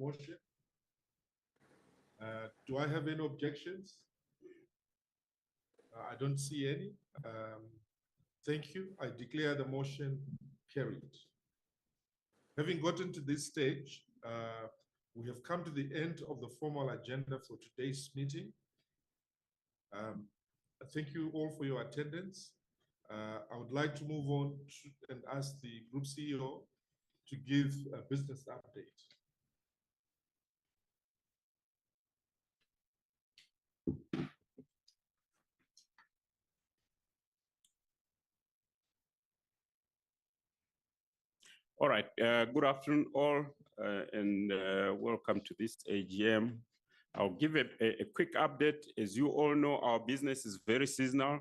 motion? Do I have any objections? I don't see any. Thank you. I declare the motion carried. Having gotten to this stage, we have come to the end of the formal agenda for today's meeting. Thank you all for your attendance. I would like to move on and ask the Group CEO to give a business update. All right, good afternoon all, and welcome to this AGM. I'll give a quick update. As you all know, our business is very seasonal.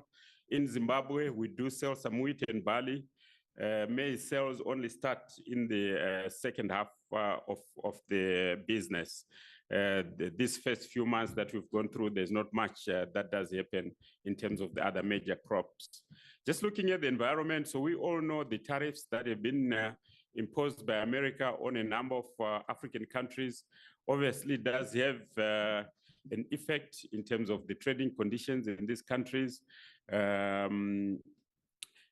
In Zimbabwe, we do sell some wheat and barley. Maize sales only start in the second half of the business. These first few months that we've gone through, there's not much that does happen in terms of the other major crops. Just looking at the environment, so we all know the tariffs that have been imposed by America on a number of African countries obviously does have an effect in terms of the trading conditions in these countries. When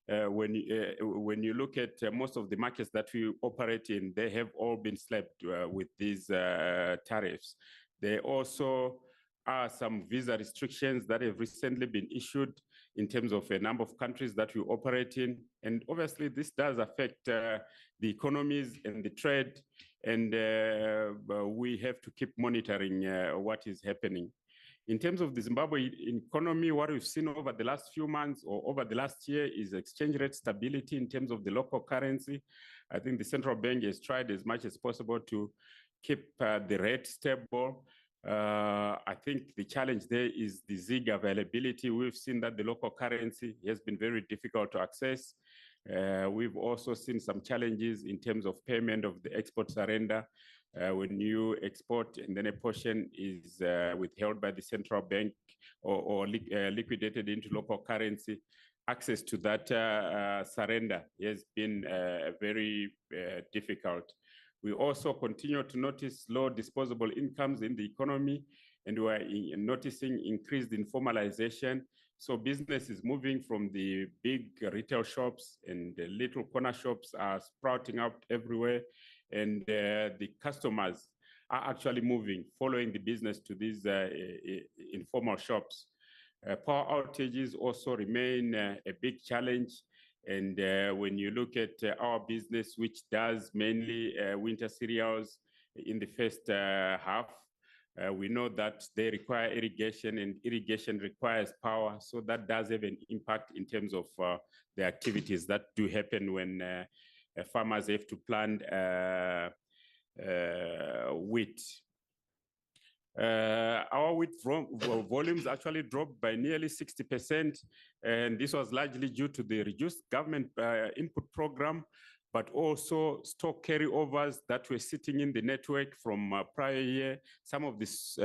you look at most of the markets that we operate in, they have all been slapped with these tariffs. There also are some visa restrictions that have recently been issued in terms of a number of countries that we operate in. And obviously this does affect the economies and the trade, and we have to keep monitoring what is happening. In terms of the Zimbabwe economy, what we've seen over the last few months or over the last year is exchange rate stability in terms of the local currency. I think the central bank has tried as much as possible to keep the rate stable. I think the challenge there is the ZiG availability. We've seen that the local currency has been very difficult to access. We've also seen some challenges in terms of payment of the export surrender. When you export and then a portion is withheld by the central bank or liquidated into local currency, access to that surrender has been very difficult. We also continue to notice low disposable incomes in the economy, and we are noticing increased informalization. So business is moving from the big retail shops, and the little corner shops are sprouting up everywhere, and the customers are actually moving, following the business to these informal shops. Power outages also remain a big challenge. And when you look at our business, which does mainly winter cereals in the first half, we know that they require irrigation, and irrigation requires power. So that does have an impact in terms of the activities that do happen when farmers have to plant wheat. Our wheat volumes actually dropped by nearly 60%, and this was largely due to the reduced government input program, but also stock carryovers that were sitting in the network from prior year. Some of this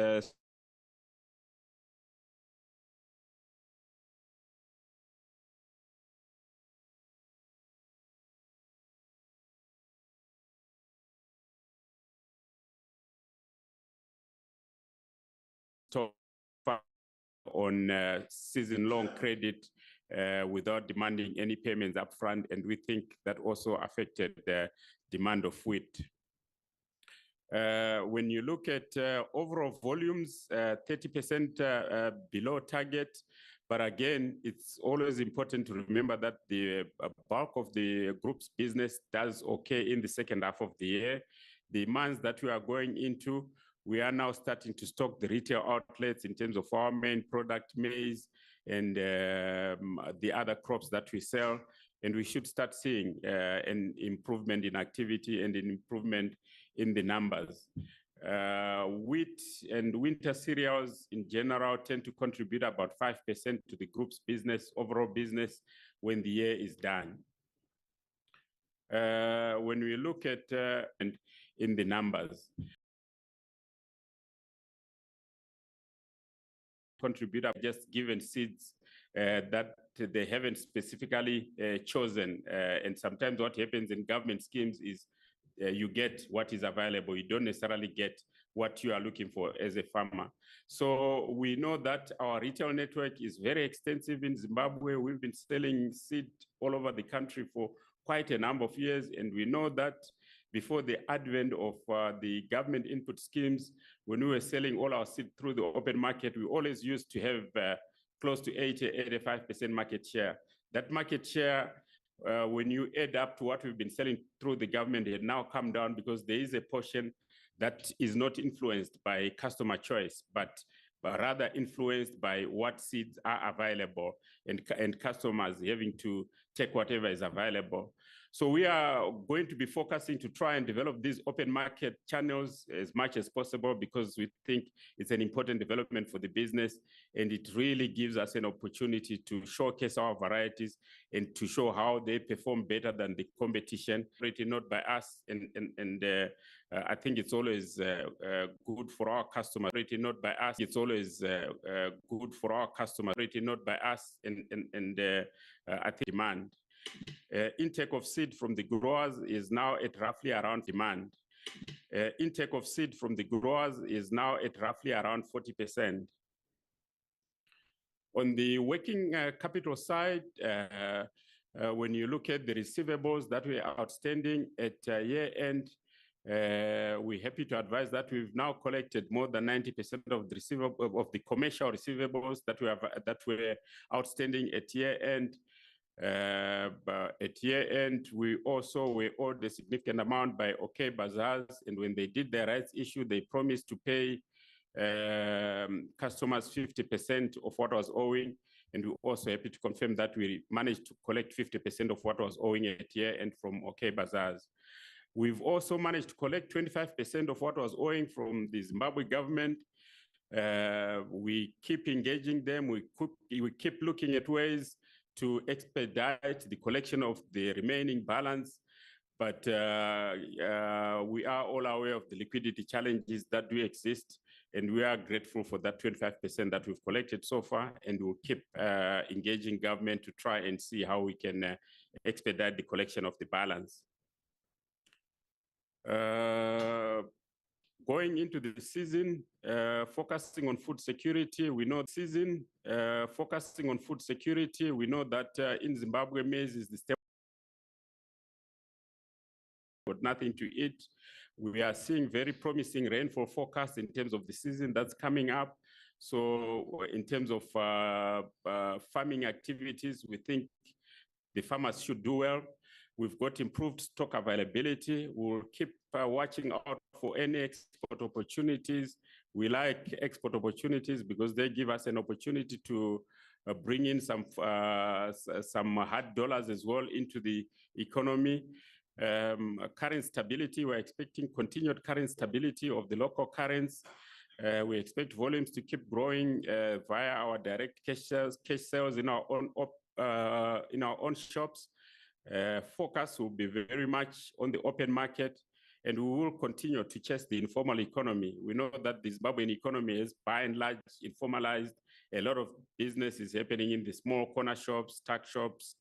on season-long credit without demanding any payments upfront, and we think that also affected the demand of wheat. When you look at overall volumes, 30% below target, but again, it's always important to remember that the bulk of the group's business does okay in the second half of the year. The months that we are going into, we are now starting to stock the retail outlets in terms of our main product, maize, and the other crops that we sell. And we should start seeing an improvement in activity and an improvement in the numbers. Wheat and winter cereals in general tend to contribute about 5% to the group's business, overall business, when the year is done. When we look at and in the numbers, contributor just given seeds that they haven't specifically chosen. And sometimes what happens in government schemes is you get what is available. You don't necessarily get what you are looking for as a farmer. So we know that our retail network is very extensive in Zimbabwe. We've been selling seed all over the country for quite a number of years. And we know that before the advent of the government input schemes, when we were selling all our seed through the open market, we always used to have close to 85% market share. That market share, when you add up to what we've been selling through the government, it now come down because there is a portion that is not influenced by customer choice, but rather influenced by what seeds are available and customers having to take whatever is available. So we are going to be focusing to try and develop these open market channels as much as possible, because we think it's an important development for the business, and it really gives us an opportunity to showcase our varieties and to show how they perform better than the competition, really not by us. I think it's always good for our customers, really not by us. It's always good for our customers, really not by us. I think demand. Intake of seed from the growers is now at roughly around demand. Intake of seed from the growers is now at roughly around 40%. On the working capital side, when you look at the receivables that were outstanding at year end, we're happy to advise that we've now collected more than 90% of the commercial receivables that were outstanding at year end. But at year end, we also were owed a significant amount by OK Bazaars, and when they did their rights issue, they promised to pay customers 50% of what was owing, and we're also happy to confirm that we managed to collect 50% of what was owing at year end from OK Bazaars. We've also managed to collect 25% of what was owing from the Zimbabwe government. We keep engaging them. We keep looking at ways to expedite the collection of the remaining balance. But we are all aware of the liquidity challenges that do exist, and we are grateful for that 25% that we've collected so far, and we'll keep engaging government to try and see how we can expedite the collection of the balance. Going into the season, focusing on food security, we know focusing on food security, we know that in Zimbabwe, maize is the staple, but nothing to eat. We are seeing very promising rainfall forecast in terms of the season that's coming up. So in terms of farming activities, we think the farmers should do well. We've got improved stock availability. We'll keep watching out for any export opportunities. We like export opportunities because they give us an opportunity to bring in some hard dollars as well into the economy. Current stability, we're expecting continued current stability of the local currency. We expect volumes to keep growing via our direct cash sales in our own shops. Focus will be very much on the open market, and we will continue to chase the informal economy. We know that the Zimbabwean economy is by and large informalized. A lot of business is happening in the small corner shops, tuck shops,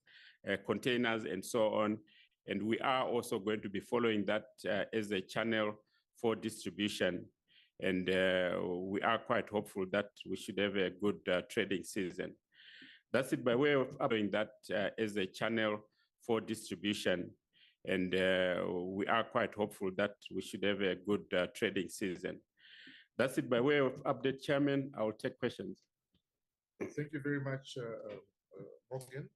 containers, and so on. And we are also going to be following that as a channel for distribution. And we are quite hopeful that we should have a good trading season. That's it by way of doing that as a channel for distribution. And we are quite hopeful that we should have a good trading season. That's it by way of update, Chairman. I will take questions. Thank you very much, Morgan.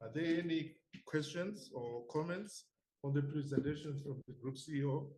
Are there any questions or comments on the presentation from the Group CEO?